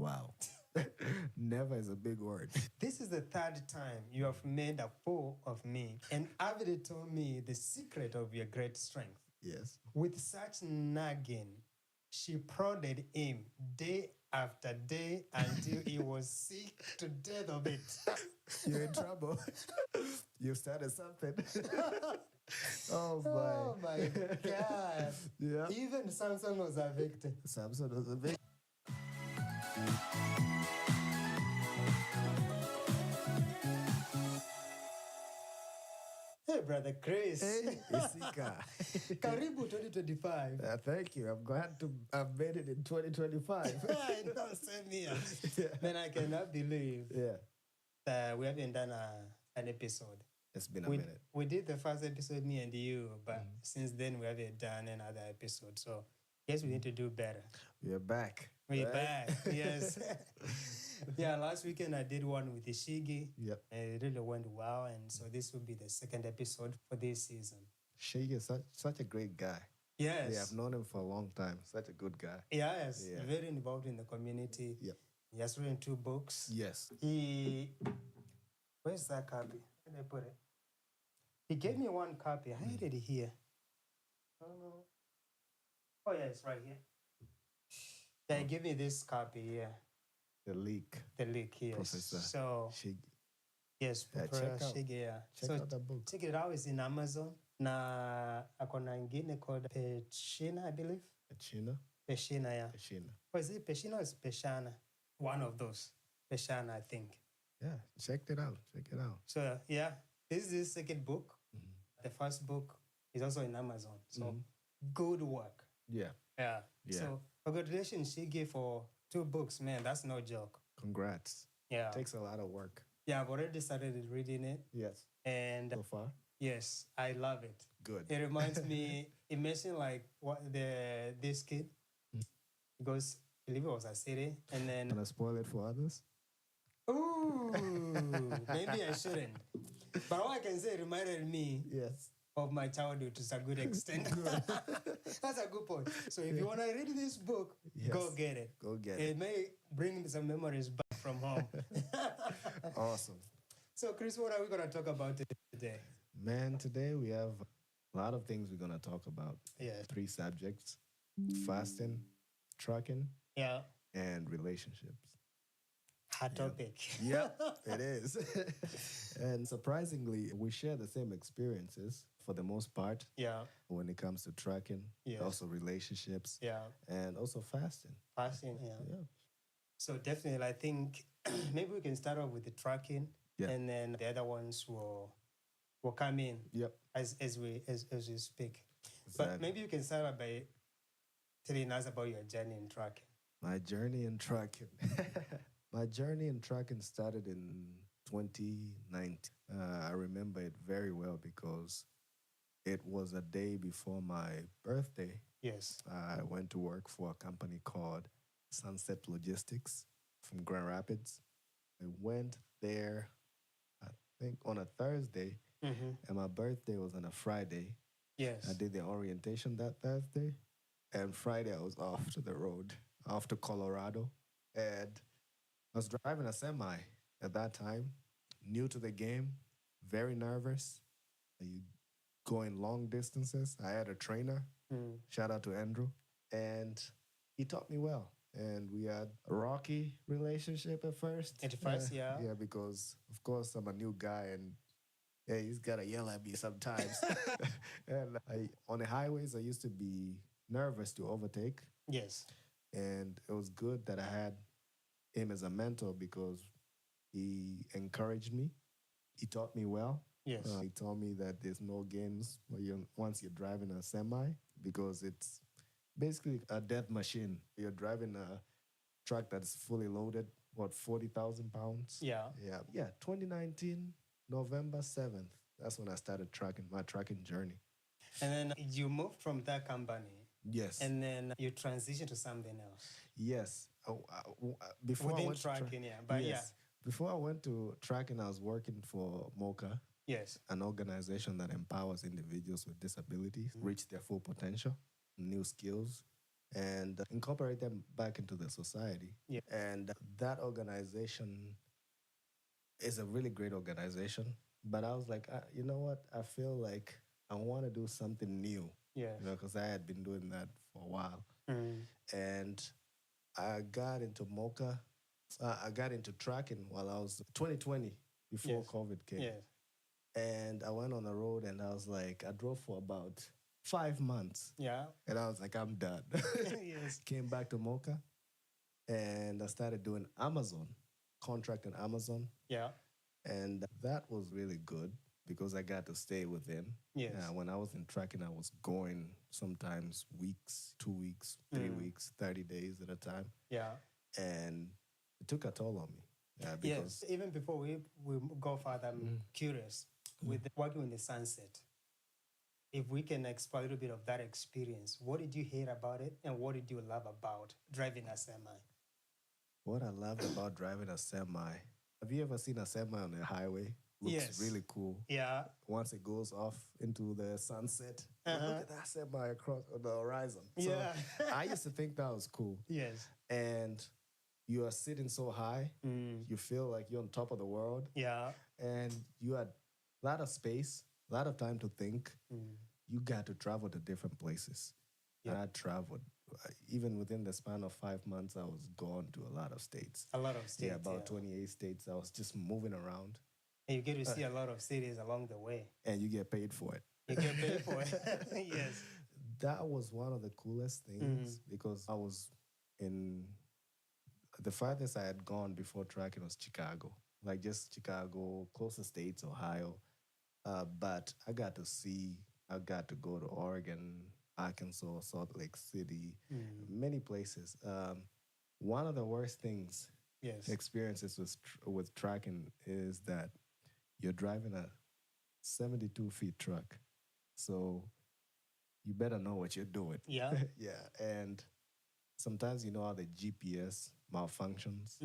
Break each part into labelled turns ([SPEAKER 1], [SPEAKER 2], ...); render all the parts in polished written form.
[SPEAKER 1] Wow. Never is a big word.
[SPEAKER 2] This is the third time you have made a fool of me, and Abidi told me the secret of your great strength.
[SPEAKER 1] Yes.
[SPEAKER 2] With such nagging, she prodded him day after day until he was sick to death of it.
[SPEAKER 1] You're in trouble. You started something.
[SPEAKER 2] Oh my God.
[SPEAKER 1] Yeah.
[SPEAKER 2] Even Samson was a victim.
[SPEAKER 1] Samson was a big.
[SPEAKER 2] Hey, Brother Chris.
[SPEAKER 1] Hey, Isika.
[SPEAKER 2] Karibu 2025.
[SPEAKER 1] Thank you. I'm glad to have made it in 2025.
[SPEAKER 2] I know, same here.
[SPEAKER 1] Yeah.
[SPEAKER 2] Man, I cannot believe
[SPEAKER 1] Yeah.
[SPEAKER 2] that we haven't done an episode.
[SPEAKER 1] It's been a minute.
[SPEAKER 2] We did the first episode, me and you, but since then we haven't done another episode. So, yes, we need to do better.
[SPEAKER 1] We're back.
[SPEAKER 2] We're
[SPEAKER 1] right?
[SPEAKER 2] back, yes. Yeah, last weekend I did one with Ishigi.
[SPEAKER 1] Yep.
[SPEAKER 2] And it really went well. And so this will be the second episode for this season.
[SPEAKER 1] Shig is such a great guy.
[SPEAKER 2] Yes.
[SPEAKER 1] Yeah, I've known him for a long time. Such a good guy.
[SPEAKER 2] Yes,
[SPEAKER 1] Yeah.
[SPEAKER 2] very involved in the community.
[SPEAKER 1] Yep.
[SPEAKER 2] He has written 2 books.
[SPEAKER 1] Yes.
[SPEAKER 2] Where's that copy? Where did I put it? He gave me 1 copy. I had it here. Oh, yeah, it's right here. Yeah, he gave me this copy here.
[SPEAKER 1] The leak.
[SPEAKER 2] The leak, yes.
[SPEAKER 1] Professor
[SPEAKER 2] So,
[SPEAKER 1] Shig.
[SPEAKER 2] yes,
[SPEAKER 1] Yeah,
[SPEAKER 2] Professor
[SPEAKER 1] check out-
[SPEAKER 2] Shige, yeah.
[SPEAKER 1] check
[SPEAKER 2] So,
[SPEAKER 1] out that book.
[SPEAKER 2] check it out. It's in Amazon. Na akona ingine called Peshina, I believe.
[SPEAKER 1] Pechina.
[SPEAKER 2] Peshina, yeah.
[SPEAKER 1] Pechina.
[SPEAKER 2] Or is it Peshina or is it Peshana? One of those. Peshana, I think.
[SPEAKER 1] Yeah, check it out. Check it out.
[SPEAKER 2] So, yeah, this is the second book. The first book is also in Amazon. So, good work.
[SPEAKER 1] Yeah.
[SPEAKER 2] Yeah.
[SPEAKER 1] Yeah.
[SPEAKER 2] So, congratulations, Shige, for 2 books. Man, that's no joke.
[SPEAKER 1] Congrats.
[SPEAKER 2] Yeah.
[SPEAKER 1] Takes a lot of work.
[SPEAKER 2] Yeah, I've already started reading it.
[SPEAKER 1] Yes.
[SPEAKER 2] And
[SPEAKER 1] So far?
[SPEAKER 2] yes, I love it.
[SPEAKER 1] Good.
[SPEAKER 2] It reminds me, imagine like what this kid, he goes, I believe it was a city, and then,
[SPEAKER 1] Gonna spoil it for others?
[SPEAKER 2] ooh, maybe I shouldn't. But all I can say, it reminded me
[SPEAKER 1] Yes.
[SPEAKER 2] of my childhood to a good extent. That's a good point. So if you want to read this book,
[SPEAKER 1] Yes.
[SPEAKER 2] go get it.
[SPEAKER 1] Go get
[SPEAKER 2] It
[SPEAKER 1] it.
[SPEAKER 2] may bring some memories back from home.
[SPEAKER 1] Awesome.
[SPEAKER 2] So Chris, what are we going to talk about today?
[SPEAKER 1] Man, today we have a lot of things we're gonna talk about.
[SPEAKER 2] Yes.
[SPEAKER 1] 3 subjects: fasting, trucking,
[SPEAKER 2] Yeah,
[SPEAKER 1] and relationships.
[SPEAKER 2] hot topic.
[SPEAKER 1] Yep, it is. And surprisingly, we share the same experiences for the most part
[SPEAKER 2] Yeah,
[SPEAKER 1] when it comes to trucking,
[SPEAKER 2] Yes.
[SPEAKER 1] also relationships,
[SPEAKER 2] yeah,
[SPEAKER 1] and also fasting.
[SPEAKER 2] fasting. Yeah.
[SPEAKER 1] Yeah.
[SPEAKER 2] So definitely, I think maybe we can start off with the tracking,
[SPEAKER 1] Yeah.
[SPEAKER 2] and then the other ones will come in
[SPEAKER 1] Yep.
[SPEAKER 2] as we speak. But
[SPEAKER 1] Exactly.
[SPEAKER 2] maybe you can start out by telling us about your journey in tracking.
[SPEAKER 1] My journey in trucking. My journey in trucking started in 2019. I remember it very well because it was a day before my birthday.
[SPEAKER 2] Yes.
[SPEAKER 1] I went to work for a company called Sunset Logistics from Grand Rapids. I went there, I think, on a Thursday,
[SPEAKER 2] Mm-hmm.
[SPEAKER 1] and my birthday was on a Friday.
[SPEAKER 2] Yes.
[SPEAKER 1] I did the orientation that Thursday, and Friday I was off to the road, off to Colorado. And I was driving a semi at that time, new to the game, very nervous. You going long distances. I had a trainer, shout out to Andrew, and he taught me well. And we had a rocky relationship at first.
[SPEAKER 2] At first, yeah.
[SPEAKER 1] Yeah, because of course I'm a new guy and yeah, he's got to yell at me sometimes. And on the highways, I used to be nervous to overtake.
[SPEAKER 2] Yes.
[SPEAKER 1] And it was good that I had him as a mentor because he encouraged me. He taught me well.
[SPEAKER 2] Yes.
[SPEAKER 1] He told me that there's no games once you're driving a semi because it's basically a death machine. You're driving a truck that's fully loaded, 40,000 pounds?
[SPEAKER 2] Yeah.
[SPEAKER 1] Yeah. 2019, November 7th. That's when I started my trucking journey.
[SPEAKER 2] And then you moved from that company,
[SPEAKER 1] Yes.
[SPEAKER 2] and then you transitioned to something else.
[SPEAKER 1] Yes. Before I
[SPEAKER 2] Within
[SPEAKER 1] went to
[SPEAKER 2] trucking, yeah. But
[SPEAKER 1] yes. Before I went to trucking, I was working for MOCA,
[SPEAKER 2] Yes.
[SPEAKER 1] an organization that empowers individuals with disabilities reach their full potential, new skills, and incorporate them back into the society.
[SPEAKER 2] Yeah.
[SPEAKER 1] And that organization is a really great organization. But I was like, you know what? I feel like I want to do something new,
[SPEAKER 2] Yes.
[SPEAKER 1] because I had been doing that for a while.
[SPEAKER 2] Mm.
[SPEAKER 1] And I got into Mocha. I got into tracking while I was 2020 before
[SPEAKER 2] Yes.
[SPEAKER 1] COVID came.
[SPEAKER 2] Yes.
[SPEAKER 1] And I went on the road and I was like, I drove for about 5 months.
[SPEAKER 2] Yeah.
[SPEAKER 1] And I was like, I'm done.
[SPEAKER 2] Yes.
[SPEAKER 1] Came back to Mocha and I started doing Amazon, contracting Amazon.
[SPEAKER 2] Yeah.
[SPEAKER 1] And that was really good because I got to stay with them.
[SPEAKER 2] Yes.
[SPEAKER 1] When I was in tracking, I was going sometimes weeks, 2 weeks, 3 weeks, 30 days at a time.
[SPEAKER 2] Yeah.
[SPEAKER 1] And it took a toll on me.
[SPEAKER 2] Yes. Even before we go further, I'm curious with working with the sunset. If we can explore a little bit of that experience, what did you hate about it and what did you love about driving a semi?
[SPEAKER 1] What I loved about driving a semi, have you ever seen a semi on the highway? Looks
[SPEAKER 2] Yes.
[SPEAKER 1] really cool.
[SPEAKER 2] Yeah.
[SPEAKER 1] Once it goes off into the sunset, look at that semi across the horizon.
[SPEAKER 2] Yeah.
[SPEAKER 1] So I used to think that was cool.
[SPEAKER 2] Yes.
[SPEAKER 1] And you are sitting so high, you feel like you're on top of the world.
[SPEAKER 2] Yeah.
[SPEAKER 1] And you had a lot of space, a lot of time to think. You got to travel to different places.
[SPEAKER 2] Yeah.
[SPEAKER 1] And I traveled. Even within the span of 5 months, I was gone to a lot of states.
[SPEAKER 2] A lot of states.
[SPEAKER 1] Yeah, about 28 states. I was just moving around.
[SPEAKER 2] And you get to see a lot of cities along the way.
[SPEAKER 1] And you get paid for it.
[SPEAKER 2] You get paid for it. Yes.
[SPEAKER 1] That was one of the coolest things because I was in the farthest I had gone before tracking was Chicago, like just Chicago, closer states, Ohio. But I got to go to Oregon, Arkansas, Salt Lake City, many places. One of the worst things,
[SPEAKER 2] Yes.
[SPEAKER 1] experiences with tracking is that you're driving a 72 feet truck. So you better know what you're doing.
[SPEAKER 2] Yeah.
[SPEAKER 1] Yeah. And sometimes you know how the GPS malfunctions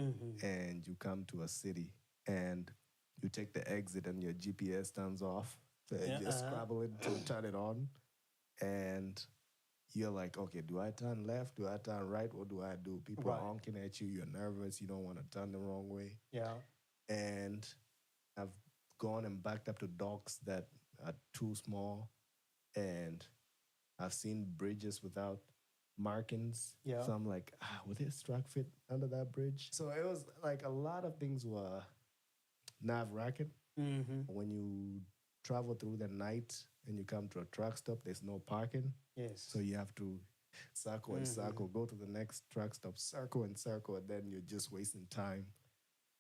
[SPEAKER 1] and you come to a city and you take the exit and your GPS turns off. So you scrabble it to turn it on. And you're like, okay, do I turn left? Do I turn right? What do I do? People are honking at you. You're nervous. You don't want to turn the wrong way.
[SPEAKER 2] Yeah.
[SPEAKER 1] And I've gone and backed up to docks that are too small. And I've seen bridges without markings.
[SPEAKER 2] Yeah.
[SPEAKER 1] So I'm like, would this truck fit under that bridge? So it was like a lot of things were nerve-wracking. When you travel through the night and you come to a truck stop, there's no parking.
[SPEAKER 2] Yes.
[SPEAKER 1] So you have to circle and circle, go to the next truck stop, circle and circle, and then you're just wasting time.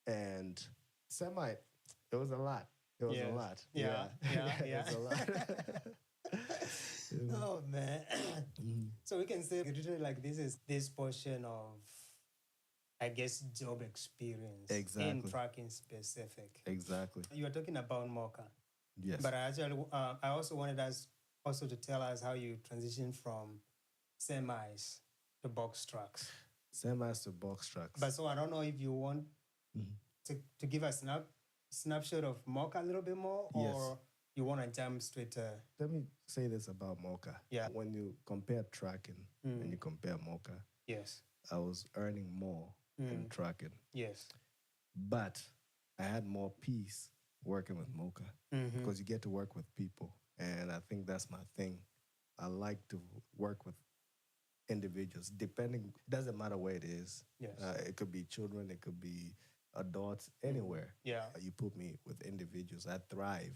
[SPEAKER 1] And it was a lot. It was a lot.
[SPEAKER 2] Yeah.
[SPEAKER 1] It was a lot.
[SPEAKER 2] Oh man. So we can say literally like this is this portion of, I guess, job experience in tracking specific.
[SPEAKER 1] Exactly.
[SPEAKER 2] You were talking about Mocha.
[SPEAKER 1] Yes.
[SPEAKER 2] But I also wanted us also to tell us how you transitioned from semis to box trucks.
[SPEAKER 1] Semis to box trucks.
[SPEAKER 2] But so I don't know if you want to give us a snapshot of Mocha a little bit more, or you want to jump straight to...
[SPEAKER 1] Let me say this about Mocha.
[SPEAKER 2] Yeah.
[SPEAKER 1] When you compare tracking and you compare Mocha,
[SPEAKER 2] yes,
[SPEAKER 1] I was earning more in tracking.
[SPEAKER 2] Yes.
[SPEAKER 1] But I had more peace working with Mocha because you get to work with people. And I think that's my thing. I like to work with individuals, depending, doesn't matter where it is.
[SPEAKER 2] Yes.
[SPEAKER 1] It could be children, it could be adults, anywhere.
[SPEAKER 2] Yeah.
[SPEAKER 1] You put me with individuals, I thrive.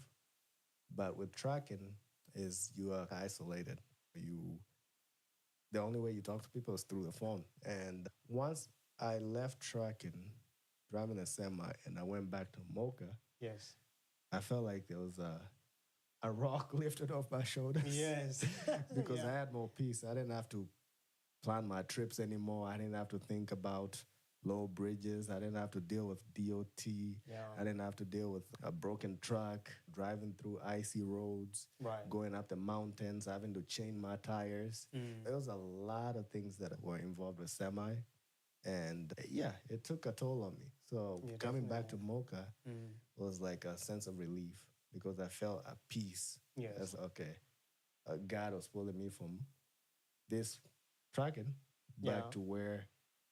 [SPEAKER 1] But with tracking is you are isolated. The only way you talk to people is through the phone. And once I left tracking, driving a semi, and I went back to Mocha,
[SPEAKER 2] yes,
[SPEAKER 1] I felt like there was a rock lifted off my shoulders.
[SPEAKER 2] Yes.
[SPEAKER 1] Because I had more peace. I didn't have to plan my trips anymore. I didn't have to think about low bridges. I didn't have to deal with DOT.
[SPEAKER 2] Yeah.
[SPEAKER 1] I didn't have to deal with a broken truck, driving through icy roads, going up the mountains, having to change my tires. There was a lot of things that were involved with semi. And it took a toll on me. So coming back to Mocha was like a sense of relief because I felt at peace.
[SPEAKER 2] Yes.
[SPEAKER 1] As, okay, God was pulling me from this tracking back
[SPEAKER 2] Yeah.
[SPEAKER 1] to where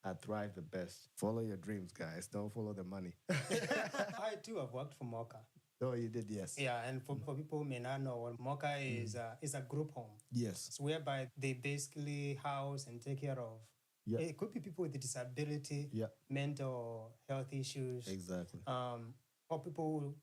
[SPEAKER 1] I thrive the best. Follow your dreams, guys. Don't follow the money.
[SPEAKER 2] I too have worked for Mocha.
[SPEAKER 1] Oh, you did, yes.
[SPEAKER 2] Yeah, and for people who may not know, what Mocha is a group home.
[SPEAKER 1] Yes.
[SPEAKER 2] It's whereby they basically house and take care of.
[SPEAKER 1] Yeah.
[SPEAKER 2] It could be people with a disability,
[SPEAKER 1] Yeah.
[SPEAKER 2] mental health issues,
[SPEAKER 1] Exactly.
[SPEAKER 2] or people